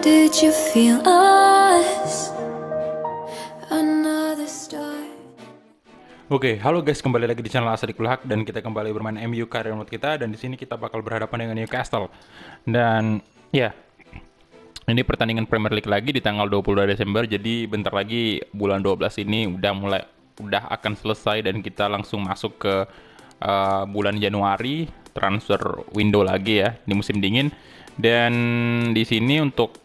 Did you feel us? Another star. Oke, halo guys, kembali lagi di channel Asadikul Haq dan kita kembali bermain MU Career Mode kita dan di sini kita bakal berhadapan dengan Newcastle. Dan ya, ini pertandingan Premier League lagi di tanggal 22 Desember. Jadi bentar lagi bulan 12 ini udah akan selesai dan kita langsung masuk ke bulan Januari, transfer window lagi ya di musim dingin. Dan di sini untuk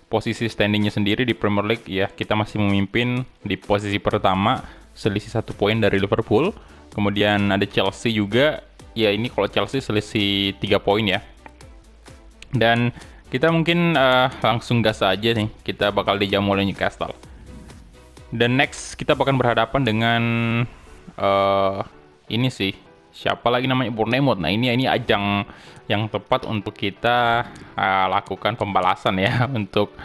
posisi standingnya sendiri di Premier League ya, kita masih memimpin di posisi pertama, selisih 1 poin dari Liverpool. Kemudian ada Chelsea juga, ya ini kalau Chelsea selisih 3 poin ya. Dan kita mungkin langsung gas aja nih, kita bakal dijamu oleh Newcastle. Dan next kita bakal berhadapan dengan ini sih, siapa lagi namanya, Bournemouth. Nah ini ajang yang tepat untuk kita lakukan pembalasan ya untuk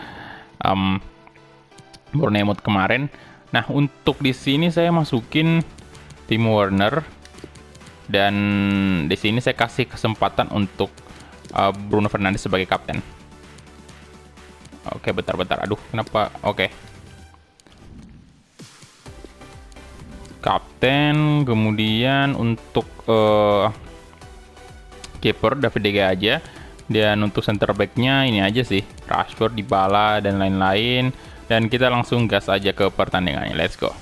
Bournemouth kemarin. Nah untuk di sini saya masukin Timo Werner dan di sini saya kasih kesempatan untuk Bruno Fernandes sebagai kapten. Oke, bentar. Aduh, kenapa? Oke. Kapten, kemudian untuk keeper David De Gea aja. Dan untuk center back-nya ini aja sih, Rashford, Dybala dan lain-lain. Dan kita langsung gas aja ke pertandingannya. Let's go.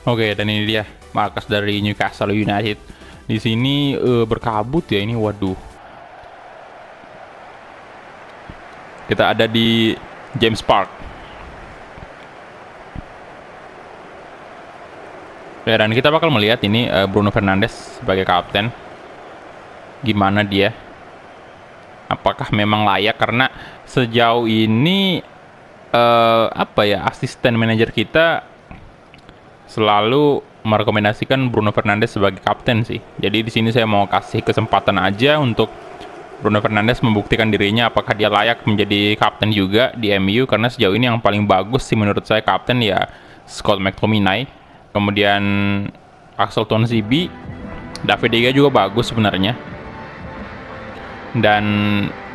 Oke, dan ini dia markas dari Newcastle United. Di sini berkabut ya ini, waduh. Kita ada di James Park. Ya, dan kita bakal melihat ini Bruno Fernandes sebagai kapten. Gimana dia? Apakah memang layak? Karena sejauh ini asisten manajer kita selalu merekomendasikan Bruno Fernandes sebagai kapten sih. Jadi di sini saya mau kasih kesempatan aja untuk Bruno Fernandes membuktikan dirinya apakah dia layak menjadi kapten juga di MU, karena sejauh ini yang paling bagus sih menurut saya kapten ya Scott McTominay, kemudian Axel Tuanzebe, David De Gea juga bagus sebenarnya, dan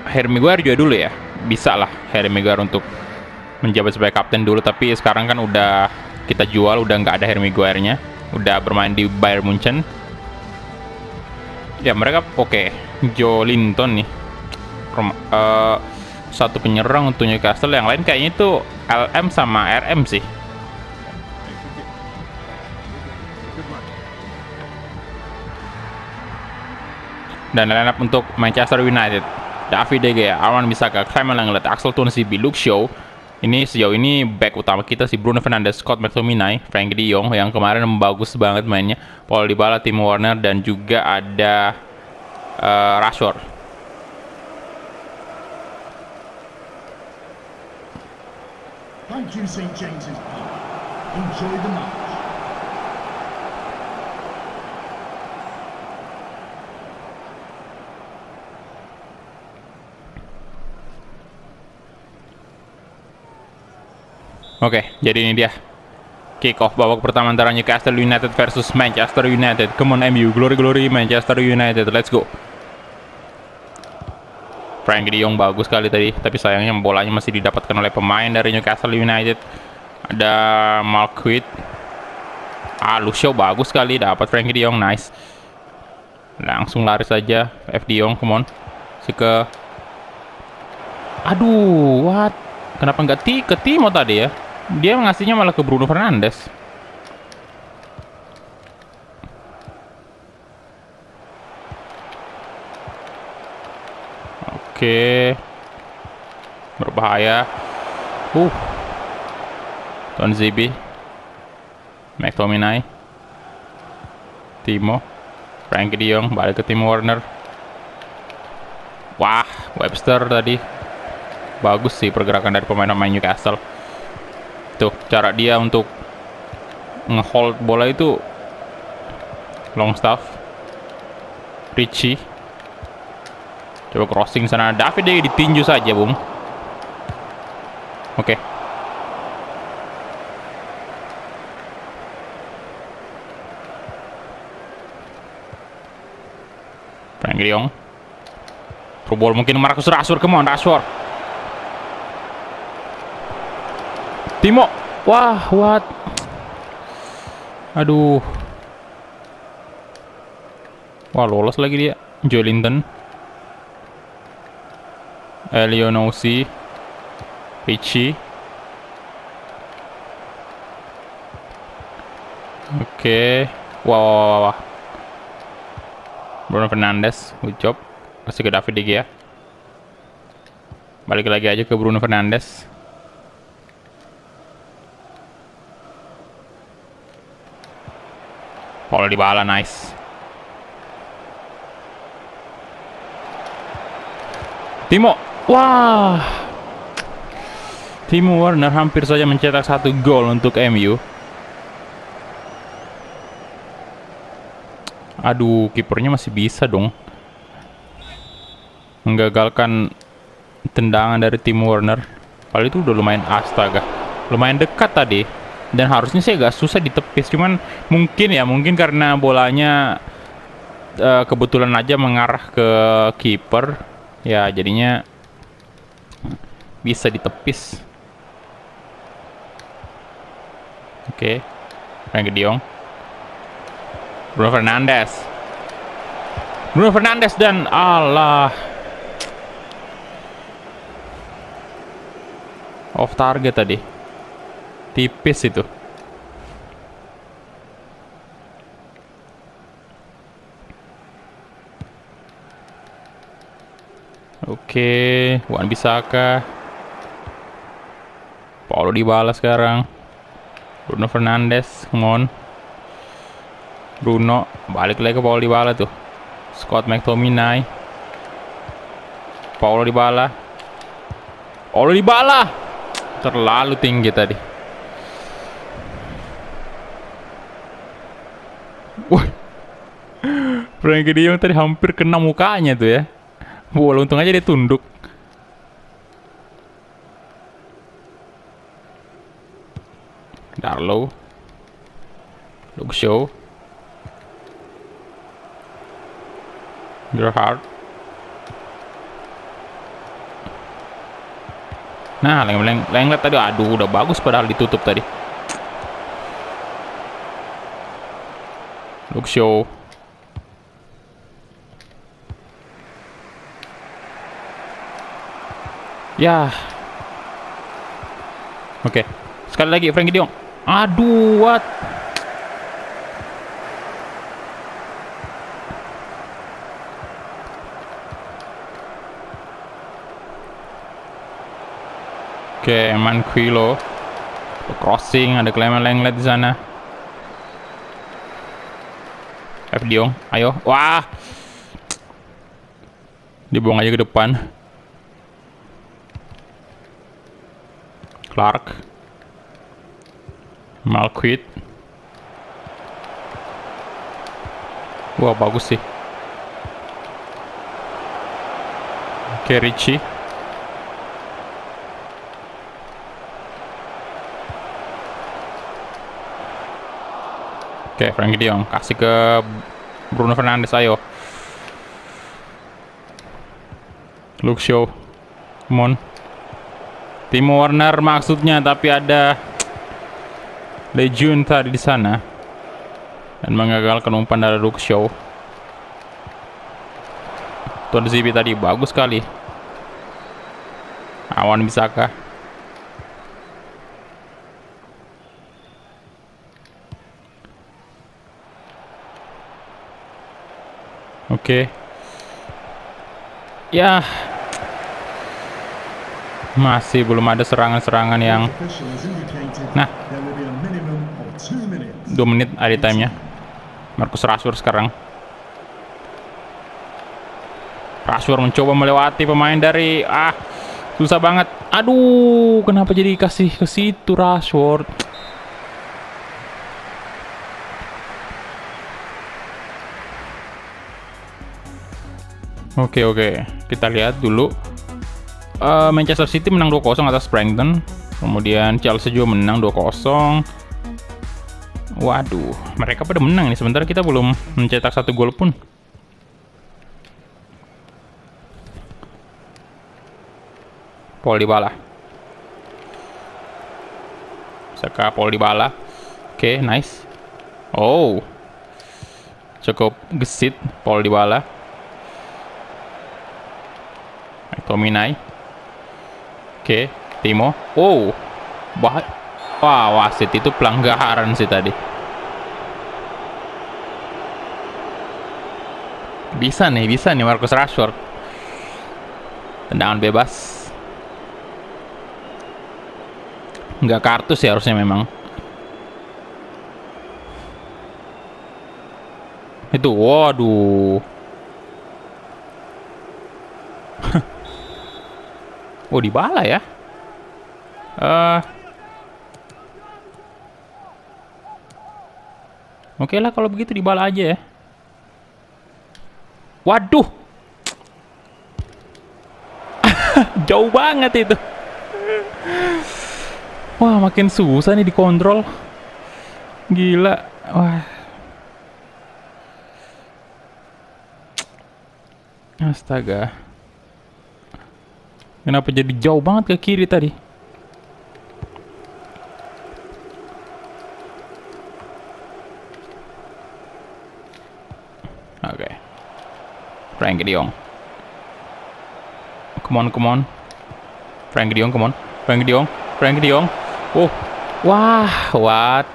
Harry Maguire juga dulu ya, bisa lah Harry Maguire untuk menjabat sebagai kapten dulu, tapi sekarang kan udah kita jual, udah nggak ada Harry Maguire-nya, udah bermain di Bayern Munchen. Ya mereka oke. Joe Linton nih, satu penyerang untuk Newcastle, yang lain kayaknya itu LM sama RM sih. Dan line up untuk Manchester United: David De Gea, Aaron Bissaka, Clement Lenglet, Axel Tuanzebe, Luke Shaw. Ini sejauh ini back utama kita si Bruno Fernandes, Scott McTominay, Frenkie de Jong yang kemarin bagus banget mainnya, Paul Dybala, Timo Werner, dan juga ada Rashford. Thank you, St. James's Park. Enjoy the match. Oke, jadi ini dia kick off babak pertama antara Newcastle United versus Manchester United. Come on MU, glory Manchester United, let's go. Frenkie de Jong bagus sekali tadi, tapi sayangnya bolanya masih didapatkan oleh pemain dari Newcastle United. Ada Marquardt. Luke Shaw bagus sekali, dapat Frenkie de Jong, nice. Langsung lari saja F de Jong, come on. Aduh, what? Kenapa nggak ke Timo tadi ya? Dia ngasihnya malah ke Bruno Fernandes. Oke. Berbahaya. Tuanzebe, McTominay, Timo, Frenkie de Jong, balik ke Timo Werner. Wah, Webster tadi. Bagus sih pergerakan dari pemain-pemain Newcastle. Tuh, cara dia untuk nge-hold bola itu Longstaff, Richie. Coba crossing sana, David De Gea ditinju saja, Bung. Oke. Frenkie de Jong. Through ball mungkin Marcus Rashford. Come on, Rashford. Timo. Wah, what? Aduh. Wah, lolos lagi dia. Joelinton. Elionossi. Richie. Oke. Wah. Bruno Fernandes, good job. Kasih ke David De Gea. Balik lagi aja ke Bruno Fernandes. Paulo Dybala, nice. Timo, wah. Timo Werner hampir saja mencetak 1 gol untuk MU. Aduh, kipernya masih bisa dong menggagalkan tendangan dari Timo Werner. Padahal itu udah lumayan, astaga, lumayan dekat tadi. Dan harusnya sih agak susah ditepis. Cuman mungkin karena bolanya kebetulan aja mengarah ke kiper. Ya jadinya bisa ditepis. Oke. Frenkie de Jong. Bruno Fernandes dan Allah, off target tadi, tipis itu. Oke, Wan-Bissaka, Paulo Dybala sekarang, Bruno Fernandes, come on. Bruno, balik lagi ke Paulo Dybala tuh. Scott McTominay. Paulo Dybala. Terlalu tinggi tadi. Wah. Frenkie de Jong tadi hampir kena mukanya tuh ya. Wah, untung aja dia tunduk. Darlow. Luke Shaw. Gerrard. Nah, Lenglet tadi, aduh, udah bagus padahal ditutup tadi. Luke Shaw. Ya. Oke. Sekali lagi Frenkie de Jong. Aduh, what? Oke, Manquillo. Crossing, ada Clement Lenglet di sana. De Jong, ayo. Wah. Dibuang aja ke depan. Clark. Malquit. Wah, bagus sih. Oke, Richie. Oke, Frenkie de Jong kasih ke Bruno Fernandes, ayo. Luke Shaw, come on. Timo Werner maksudnya, tapi ada Lejeune tadi di sana dan mengagalkan umpan dari Luke Shaw. Tuan Zibi tadi bagus sekali. Wan-Bissaka. Oke. Ya. Masih belum ada serangan-serangan yang... Nah. 2 menit added time-nya. Marcus Rashford sekarang. Rashford mencoba melewati pemain dari... susah banget. Aduh, kenapa jadi kasih ke situ Rashford? Oke, kita lihat dulu. Manchester City menang 2-0 atas Brighton. Kemudian Chelsea juga menang 2-0. Waduh, mereka pada menang nih, sementara kita belum mencetak 1 gol pun. Paul Dybala. Saka, Paul Dybala. Oke, nice. Oh. Cukup gesit Paul Dybala. McTominay. Oke, Timo. Oh. Wah, wasit itu pelanggaran sih tadi. Bisa nih Marcus Rashford. Tendangan bebas. Nggak kartu sih harusnya memang. Itu, waduh. Oh, Dybala ya. Oke lah kalau begitu Dybala aja ya. Waduh. Jauh banget itu. Wah, makin susah nih dikontrol. Gila. Wah. Astaga. Kenapa jadi jauh banget ke kiri tadi? Oke. Frenkie de Jong. Come on. Frenkie de Jong, come on. Frenkie de Jong. Oh. Wah, what?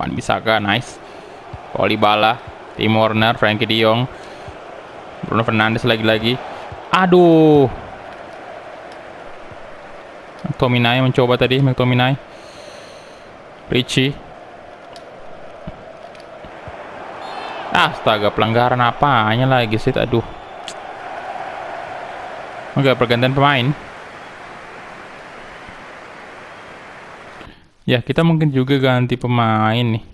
Wan-Bissaka, nice. Paul Dybala, Timo Werner, Frenkie de Jong, Bruno Fernandes lagi-lagi. Aduh. McTominay mencoba tadi, McTominay. Richie. Astaga, pelanggaran apanya lagi sih? Aduh. Oke, pergantian pemain. Ya, kita mungkin juga ganti pemain nih.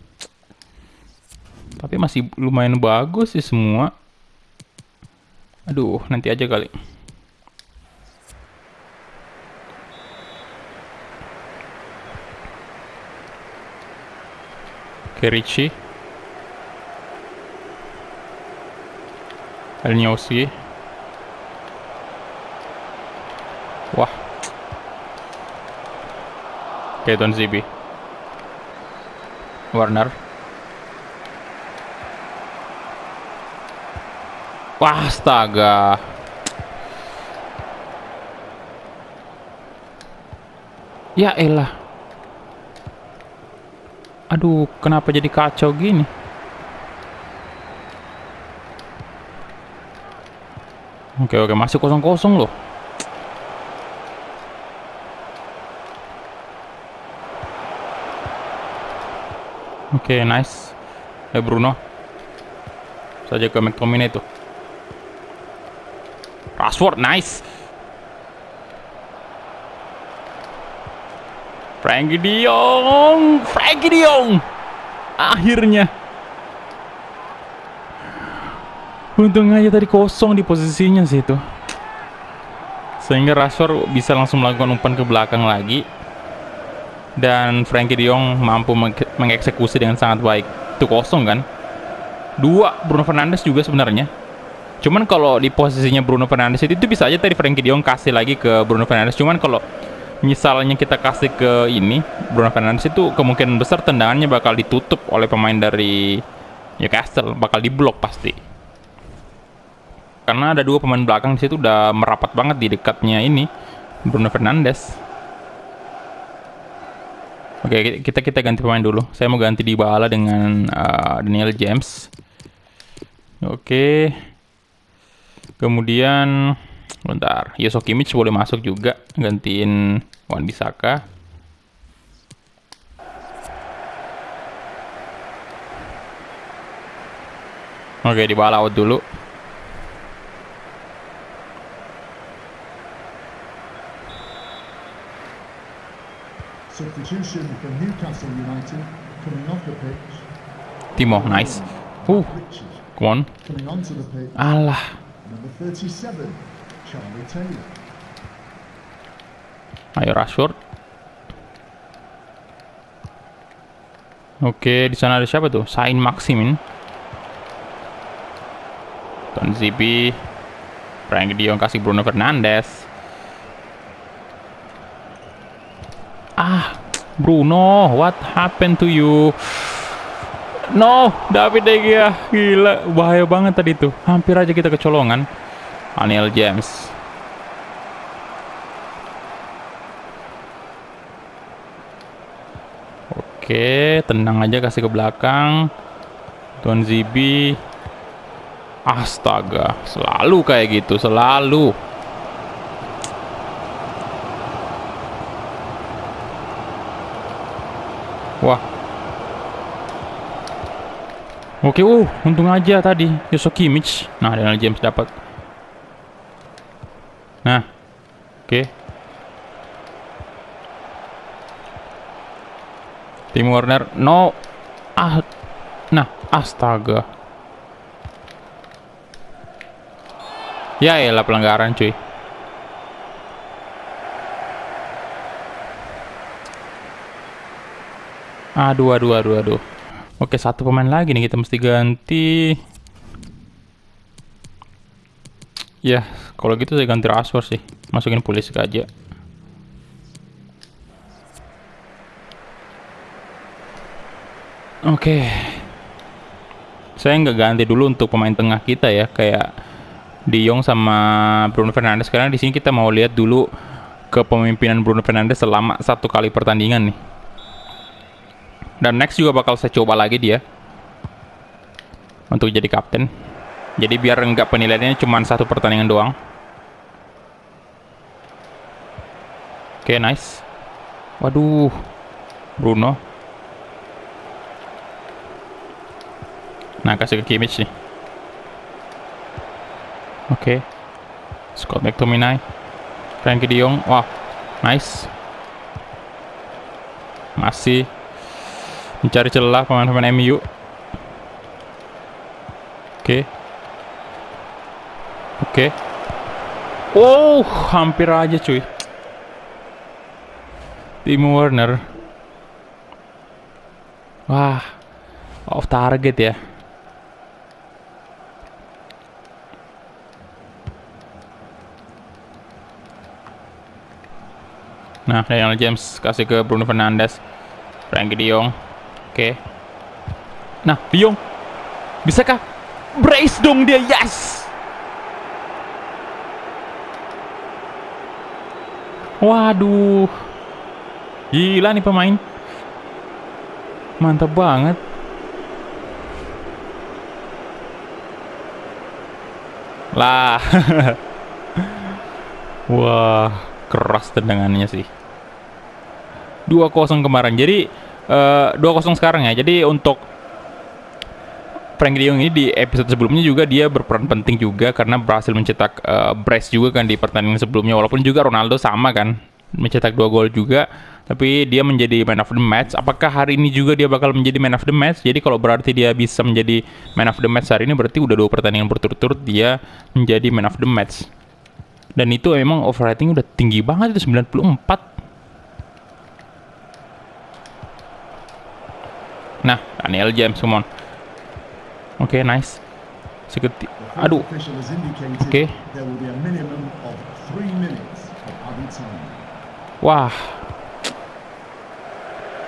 Tapi masih lumayan bagus sih semua. Aduh, nanti aja kali. Oke, Richie. Elnyosi. Wah. Oke, Don Zibi. Werner. Wah, astaga. Ya elah. Aduh, kenapa jadi kacau gini? Oke, masih 0-0 loh. Oke, nice. Bruno. Saja ke McTominay itu. Rashford, nice. Frenkie de Jong. Akhirnya. Untung aja tadi kosong di posisinya sih itu. Sehingga Rashford bisa langsung melakukan umpan ke belakang lagi. Dan Frenkie de Jong mampu mengeksekusi dengan sangat baik. Itu kosong kan. 2 Bruno Fernandes juga sebenarnya. Cuman kalau di posisinya Bruno Fernandes itu bisa aja tadi Frenkie de Jong kasih lagi ke Bruno Fernandes. Cuman kalau misalnya kita kasih ke ini Bruno Fernandes itu kemungkinan besar tendangannya bakal ditutup oleh pemain dari Newcastle, bakal diblok pasti. Karena ada 2 pemain belakang di situ udah merapat banget di dekatnya ini Bruno Fernandes. Oke, kita ganti pemain dulu. Saya mau ganti Dybala dengan Daniel James. Oke. Kemudian bentar, Joshua Kimmich boleh masuk juga gantiin Wan-Bissaka. Oke, Dybala out dulu. Substitution for Newcastle United coming off the pitch. Timo, nice. Richard Come on. coming onto the pitch. Alah. Number 37, Charlie Taylor. Ayo Rashford. Oke, di sana ada siapa tuh? Saint Maximin. Tuan Zibi. Frankie de Jong kasih Bruno Fernandes. Bruno, what happened to you? No, David De Gea. Gila, bahaya banget tadi tuh. Hampir aja kita kecolongan. Daniel James. Oke, tenang aja, kasih ke belakang. Tuan Zibi. Astaga, selalu kayak gitu, selalu. Wah. Oke, untung aja tadi Joshua Kimmich. Nah, Daniel James dapat. Nah. Oke. Tim Werner, no. Nah, astaga. Ya elah, pelanggaran cuy. Aduh. Oke, satu pemain lagi nih, kita mesti ganti. Ya, kalau gitu saya ganti Rashford sih. Masukin Pulisic aja. Oke. Saya nggak ganti dulu untuk pemain tengah kita ya, kayak De Jong sama Bruno Fernandes, karena di sini kita mau lihat dulu kepemimpinan Bruno Fernandes selama 1 kali pertandingan nih. Dan next juga bakal saya coba lagi dia untuk jadi kapten. Jadi biar nggak penilaiannya cuma 1 pertandingan doang. Oke, nice. Waduh, Bruno. Nah, kasih ke Kimmich nih. Oke. Scott McTominay. Frankie de Jong. Wah, nice. Masih mencari celah pemain-pemain MU. Oke. Hampir aja cuy. Timo Werner. Wah, off target ya. Nah, Daniel James kasih ke Bruno Fernandes. Frankie de Jong. Oke. Nah, De Jong. Bisakah? Brace dong dia, yes! Waduh. Gila nih pemain. Mantap banget. Lah. Wah, keras tendangannya sih. 2-0 kemarin. Jadi 2-0 sekarang ya. Jadi untuk Frankie de Jong ini di episode sebelumnya juga dia berperan penting juga karena berhasil mencetak brace juga kan di pertandingan sebelumnya, walaupun juga Ronaldo sama kan mencetak 2 gol juga, tapi dia menjadi man of the match. Apakah hari ini juga dia bakal menjadi man of the match? Jadi kalau berarti dia bisa menjadi man of the match hari ini, berarti udah 2 pertandingan berturut-turut dia menjadi man of the match. Dan itu emang overrating udah tinggi banget, itu 94. Nah, Daniel James, come on. Oke, nice. Aduh. Oke. Wah.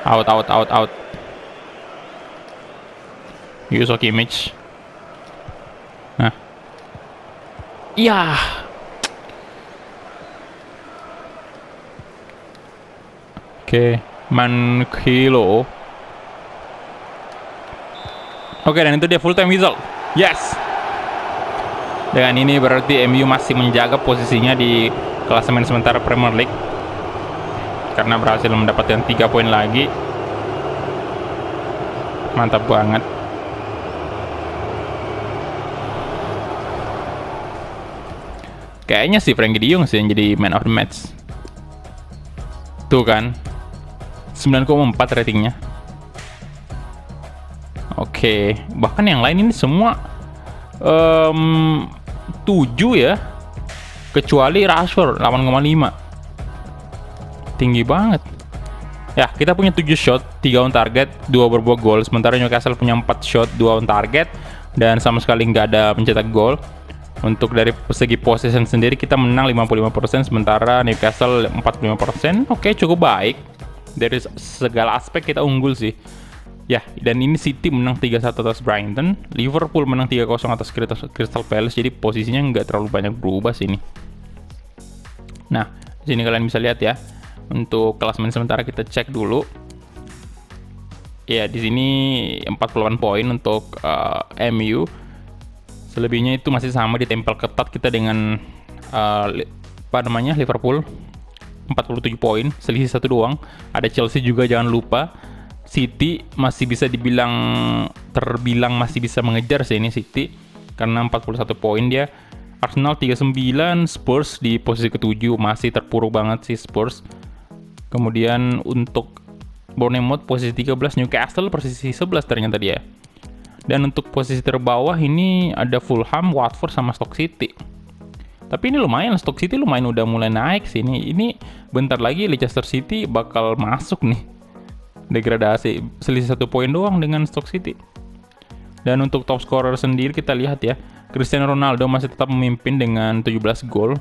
Out. Joshua Kimmich. Nah. Iya. Oke, Mankilo. Oke, dan itu dia full time whistle. Yes. Dengan ini berarti MU masih menjaga posisinya di klasemen sementara Premier League karena berhasil mendapatkan 3 poin lagi. Mantap banget. Kayaknya sih Frankie de Jong sih yang jadi man of the match. Tuh kan, 9,4 ratingnya. Oke, bahkan yang lain ini semua 7 ya, kecuali Rashford 8,5. Tinggi banget. Ya, kita punya 7 shot, 3 on target, 2 berbuah gol. Sementara Newcastle punya 4 shot, 2 on target, dan sama sekali nggak ada mencetak gol. Untuk dari segi possession sendiri kita menang 55%, sementara Newcastle 45%. Oke, cukup baik. Dari segala aspek kita unggul sih. Ya, dan ini City menang 3-1 atas Brighton, Liverpool menang 3-0 atas Crystal Palace. Jadi posisinya nggak terlalu banyak berubah sih ini. Nah, di sini kalian bisa lihat ya. Untuk klasemen sementara kita cek dulu. Ya, di sini 48 poin untuk MU. Selebihnya itu masih sama, ditempel ketat kita dengan Liverpool 47 poin, selisih 1 doang. Ada Chelsea juga jangan lupa. City masih bisa terbilang masih bisa mengejar sih ini City karena 41 poin dia. Arsenal 39, Spurs di posisi ke-7 masih terpuruk banget sih Spurs. Kemudian untuk Bournemouth posisi 13, Newcastle posisi 11 ternyata dia. Dan untuk posisi terbawah ini ada Fulham, Watford, sama Stoke City. Tapi ini lumayan, Stoke City lumayan udah mulai naik sih. Ini bentar lagi Leicester City bakal masuk nih. Degradasi, selisih 1 poin doang dengan Stoke City. Dan untuk top scorer sendiri kita lihat ya. Cristiano Ronaldo masih tetap memimpin dengan 17 gol.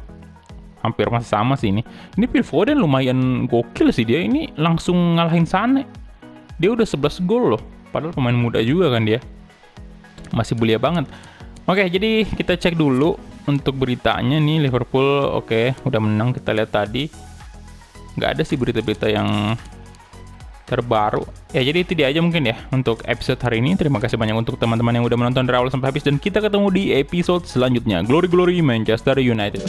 Hampir masih sama sih ini. Ini Phil Foden lumayan gokil sih dia. Ini langsung ngalahin Sane. Dia udah 11 gol loh. Padahal pemain muda juga kan dia. Masih belia banget. Oke, jadi kita cek dulu untuk beritanya nih. Liverpool oke, udah menang, kita lihat tadi. Nggak ada sih berita-berita yang terbaru. Ya, jadi itu dia aja mungkin ya untuk episode hari ini. Terima kasih banyak untuk teman-teman yang udah menonton dari awal sampai habis, dan kita ketemu di episode selanjutnya. Glory Glory Manchester United.